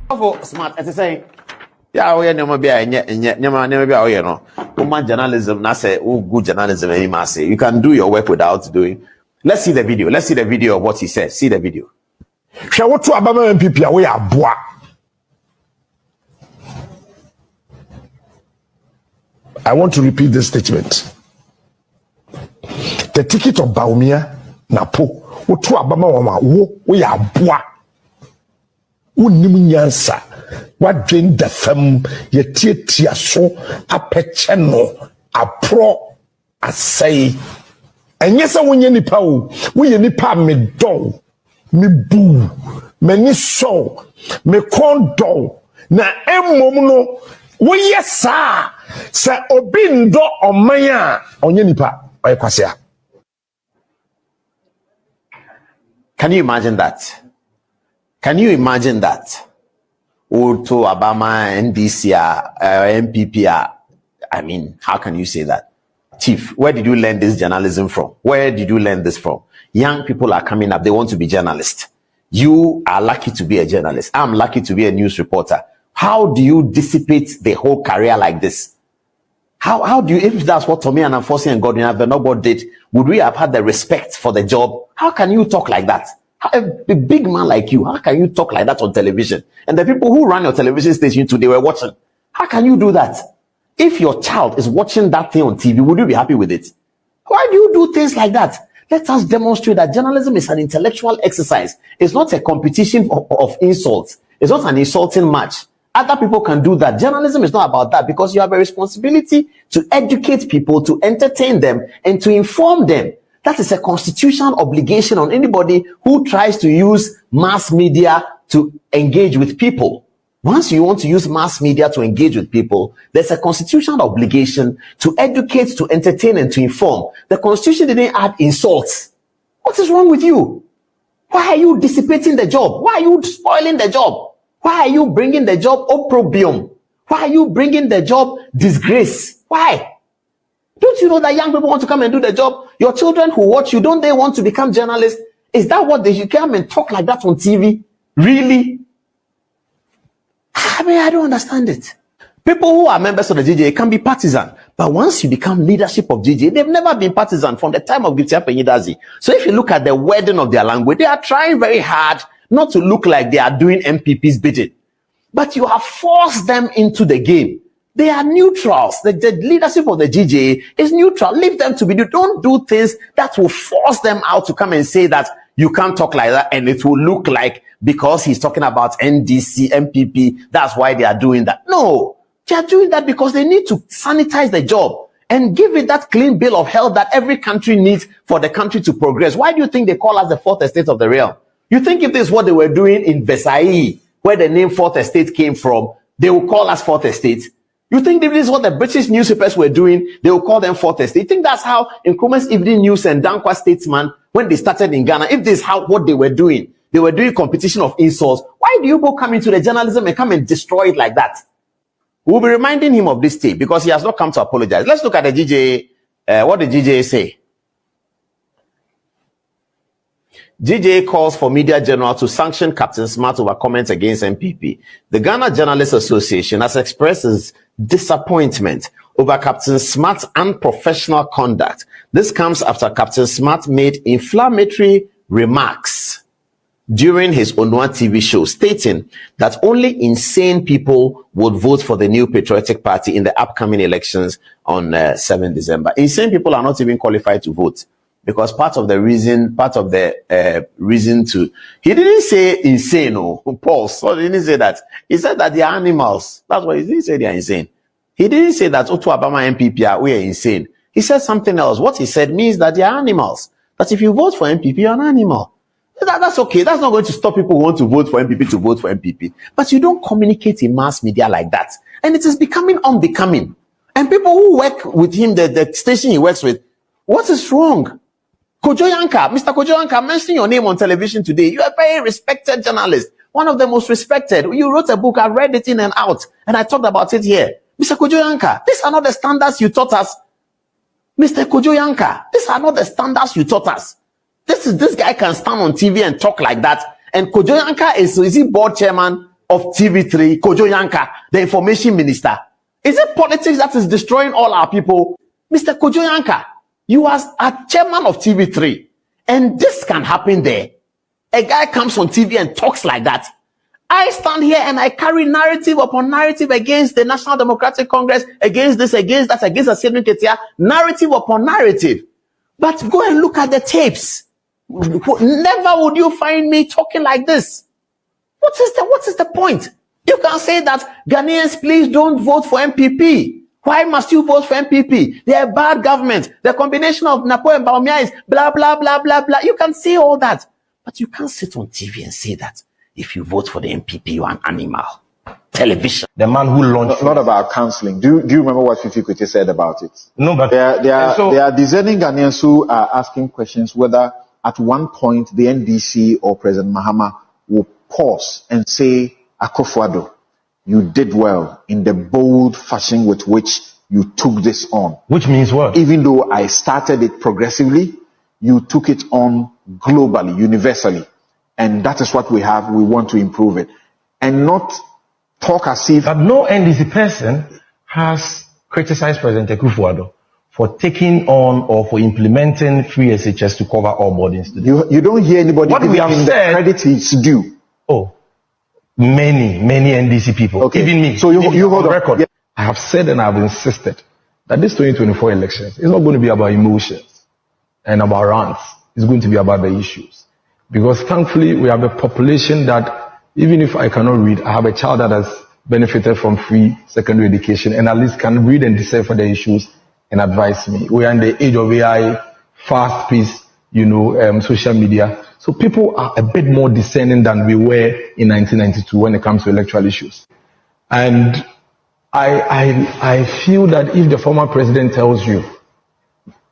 Smart, as I say, yeah, we are never be a never be a no. Woman journalism, na say, oh, good journalism, he must say. You can do your work without doing. Let's see the video. Let's see the video of what he said. See the video. Shall what to Abama MPP away a bois? I want to repeat this statement. The ticket of Baumia Napo, what to Abama we are bois. Unimunyansa, what drain the fem, ye tia so, a pecheno, a pro, a say. And yes, I win any pow, we any pa me do, me boo, me ni so, me con do, na emono, we yes, sir, sa obindo o maya, on any pa, I quasia. Can you imagine that? Can you imagine that? Auto Obama, NDC, MPP, I mean, how can you say that? Chief, where did you learn this journalism from? Where did you learn this from? Young people are coming up, they want to be journalists. You are lucky to be a journalist. I'm lucky to be a news reporter. How do you dissipate the whole career like this? How do you, if that's what Tommy and Anfosi and Godwin Avenobo did, would we have had the respect for the job? How can you talk like that? A big man like you, how can you talk like that on television? And the people who run your television station today were watching. How can you do that? If your child is watching that thing on TV, would you be happy with it? Why do you do things like that? Let us demonstrate that journalism is an intellectual exercise. It's not a competition of insults. It's not an insulting match. Other people can do that. Journalism is not about that because you have a responsibility to educate people, to entertain them, and to inform them. That is a constitutional obligation on anybody who tries to use mass media to engage with people. Once you want to use mass media to engage with people, there's a constitutional obligation to educate, to entertain, and to inform. The Constitution didn't add insults. What is wrong with you? Why are you dissipating the job? Why are you spoiling the job? Why are you bringing the job opprobrium? Why are you bringing the job disgrace? Why? Don't you know that young people want to come and do the job? Your children who watch you, don't they want to become journalists? Is that what they should come and talk like that on TV? Really? I mean, I don't understand it. People who are members of the GJA can be partisan, but once you become leadership of GJA, they've never been partisan from the time of Gitiap and Yidazi. So if you look at the wording of their language, they are trying very hard not to look like they are doing MPP's bidding. But you have forced them into the game. They are neutrals. The leadership of the GJA is neutral. Leave them to be. Don't do things that will force them out to come and say that you can't talk like that, and it will look like because he's talking about NDC, MPP, that's why they are doing that. No, they are doing that because they need to sanitize the job and give it that clean bill of health that every country needs for the country to progress. Why do you think they call us the fourth estate of the realm? You think if this is what they were doing in Versailles, where the name fourth estate came from, they will call us fourth estate? You think if this is what the British newspapers were doing, they will call them fourth estate? You think that's how Nkrumah's Evening News and Dankwa Statesman, when they started in Ghana, if this is what they were doing competition of insults, why do you both come into the journalism and come and destroy it like that? We'll be reminding him of this tape because he has not come to apologize. Let's look at the GJA. What did GJA say? GJA calls for Media General to sanction Captain Smart over comments against MPP. The Ghana Journalists Association has expressed its disappointment over Captain Smart's unprofessional conduct. This comes after Captain Smart made inflammatory remarks during his Onua TV show, stating that only insane people would vote for the New Patriotic Party in the upcoming elections on 7 December. Insane people are not even qualified to vote. Because part of the reason to, he didn't say insane, Paul, so he didn't say that. He said that they are animals. That's why he didn't say they are insane. He didn't say that Otu Abama MPP we are insane. He said something else. What he said means that they are animals. That if you vote for MPP, you're an animal. That's okay. That's not going to stop people who want to vote for MPP to vote for MPP. But you don't communicate in mass media like that. And it is becoming unbecoming. And people who work with him, the station he works with, what is wrong? Kojo Yanka, Mr. Kojo Yanka, mentioning your name on television today. You are a very respected journalist. One of the most respected. You wrote a book. I read it in and out. And I talked about it here. Mr. Kojo Yanka, these are not the standards you taught us. Mr. Kojo Yanka, these are not the standards you taught us. This guy can stand on TV and talk like that. And Kojo Yanka is he board chairman of TV3, Kojo Yanka, the information minister? Is it politics that is destroying all our people? Mr. Kojo Yanka, you are chairman of TV3, and this can happen there. A guy comes on TV and talks like that. I stand here and I carry narrative upon narrative against the National Democratic Congress, against this, against that, against Assembly Ketia, narrative upon narrative. But go and look at the tapes. Never would you find me talking like this. What is the point? You can say that Ghanaians, please don't vote for MPP. Why must you vote for MPP? They are bad government. The combination of Napo and B0mbshell is blah, blah, blah, blah, blah. You can say all that. But you can't sit on TV and say that if you vote for the MPP, you are an animal. Television. The man who launched... Not about counseling. Do you remember what Fifi Kuti said about it? No, but... There are discerning Ghanaians who are asking questions whether at one point the NDC or President Mahama will pause and say, Akufo-Addo, you did well in the bold fashion with which you took this on. Which means what? Even though I started it progressively, you took it on globally, universally. And that is what we have. We want to improve it. And not talk as if... But no NDC person has criticized President Akufo-Addo for taking on or for implementing free SHS to cover all boarding students. You don't hear anybody what we have giving said, the credit it's due. Oh, many NDC people, okay. Even me. So you hold on record. Yeah. I have said and I have insisted that this 2024 elections is not going to be about emotions and about rants. It's going to be about the issues. Because thankfully we have a population that, even if I cannot read, I have a child that has benefited from free secondary education and at least can read and decipher the issues and advise me. We are in the age of AI, fast-paced, social media. So people are a bit more discerning than we were in 1992 when it comes to electoral issues. And I feel that if the former president tells you,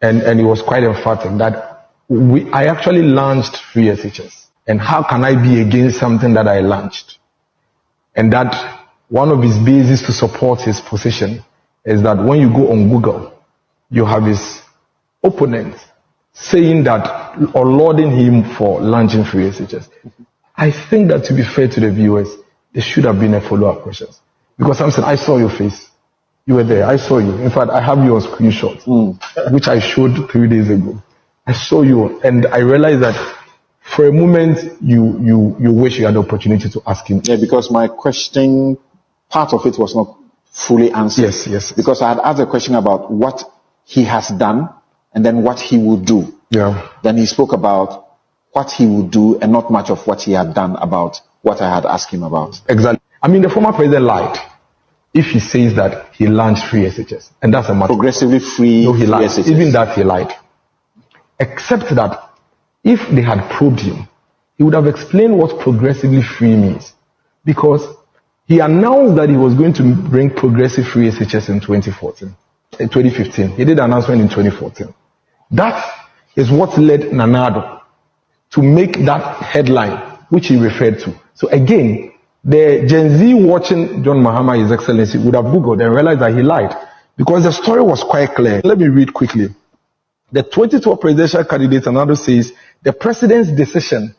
and he was quite emphatic, that I actually launched free SHS. And how can I be against something that I launched? And that one of his bases to support his position is that when you go on Google, you have his opponent saying that or lauding him for launching free SHS. I think that to be fair to the viewers, there should have been a follow-up question. Because I'm saying, I saw your face. You were there. I saw you. In fact, I have you on screenshot, which I showed 3 days ago. I saw you, and I realized that for a moment, you wish you had the opportunity to ask him. Yeah, because my question, part of it was not fully answered. Yes. Because I had asked a question about what he has done and then what he will do. Yeah. Then he spoke about what he would do and not much of what he had done about what I had asked him about. Exactly. I mean, the former president lied if he says that he launched free SHS. And that's a matter. Progressively free. No, he lied. SHS. Even that he lied. Except that if they had probed him, he would have explained what progressively free means. Because he announced that he was going to bring progressive free SHS in 2015. He did an announcement in 2014. That is what led Nana Addo to make that headline, which he referred to. So again, the Gen Z watching John Mahama, His Excellency, would have Googled and realized that he lied. Because the story was quite clear. Let me read quickly. The 2012 presidential candidate, Nana Addo, says the president's decision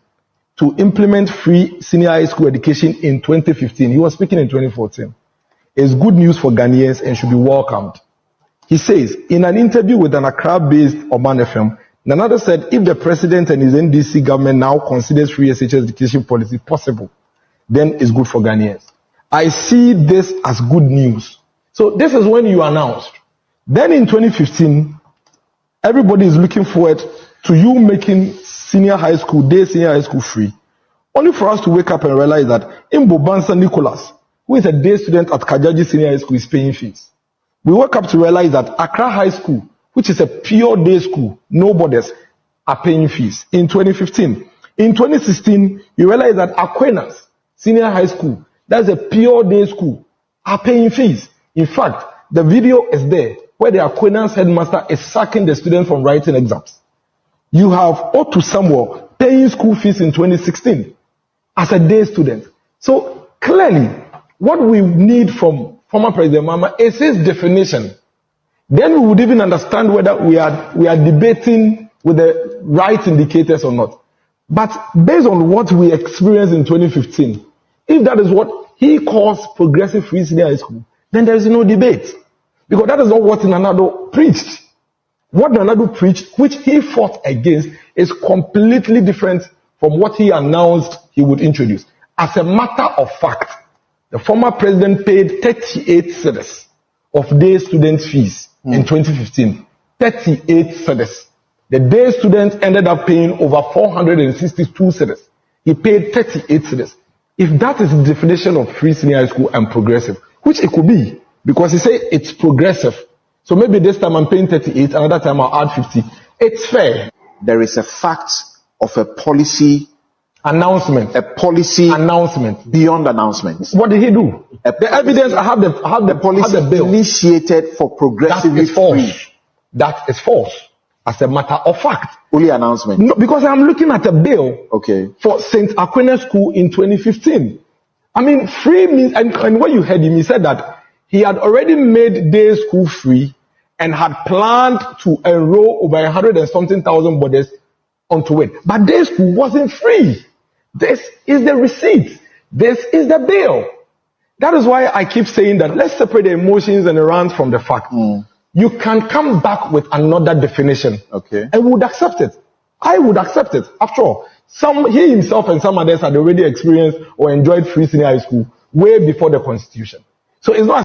to implement free senior high school education in 2015, he was speaking in 2014, is good news for Ghanaians and should be welcomed. He says, in an interview with an Accra-based Oman FM, Nana Addo said if the president and his NDC government now considers free SHS education policy possible, then it's good for Ghanaians. I see this as good news. So this is when you announced. Then in 2015, everybody is looking forward to you making day senior high school free. Only for us to wake up and realize that Imbo Bansa Nicholas, who is a day student at Kajaji Senior High School, is paying fees. We woke up to realize that Accra High School, which is a pure day school, no borders, are paying fees in 2015. In 2016, you realize that Aquinas Senior High School, that's a pure day school, are paying fees. In fact, the video is there where the Aquinas headmaster is sacking the students from writing exams. You have Otu Samuel paying school fees in 2016 as a day student. So clearly, what we need from former President Mahama is his definition. Then we would even understand whether we are debating with the right indicators or not. But based on what we experienced in 2015, if that is what he calls progressive free senior high school, then there is no debate. Because that is not what Nanado preached. What Nanado preached, which he fought against, is completely different from what he announced he would introduce. As a matter of fact, the former president paid 38 cedis of day student fees in 2015. 38 cedis. The day students ended up paying over 462 cedis. He paid 38 cedis. If that is the definition of free senior high school and progressive, which it could be, because he said it's progressive. So maybe this time I'm paying 38, another time I'll add 50. It's fair. There is a fact of a policy announcement. A policy announcement beyond announcements. What did he do? The evidence, I have the policy bill initiated for progressively free. That is false. As a matter of fact. Only announcement. No, because I'm looking at a bill for St. Aquinas School in 2015. I mean, free means, and when you heard him, he said that he had already made day school free and had planned to enroll over 100 and something thousand bodies onto it. But day school wasn't free. This is the receipt. This is the bill. That is why I keep saying that let's separate the emotions and the rants from the fact. You can come back with another definition. And we would accept it. I would accept it. After all, he himself and some others had already experienced or enjoyed free senior high school way before the constitution. So it's not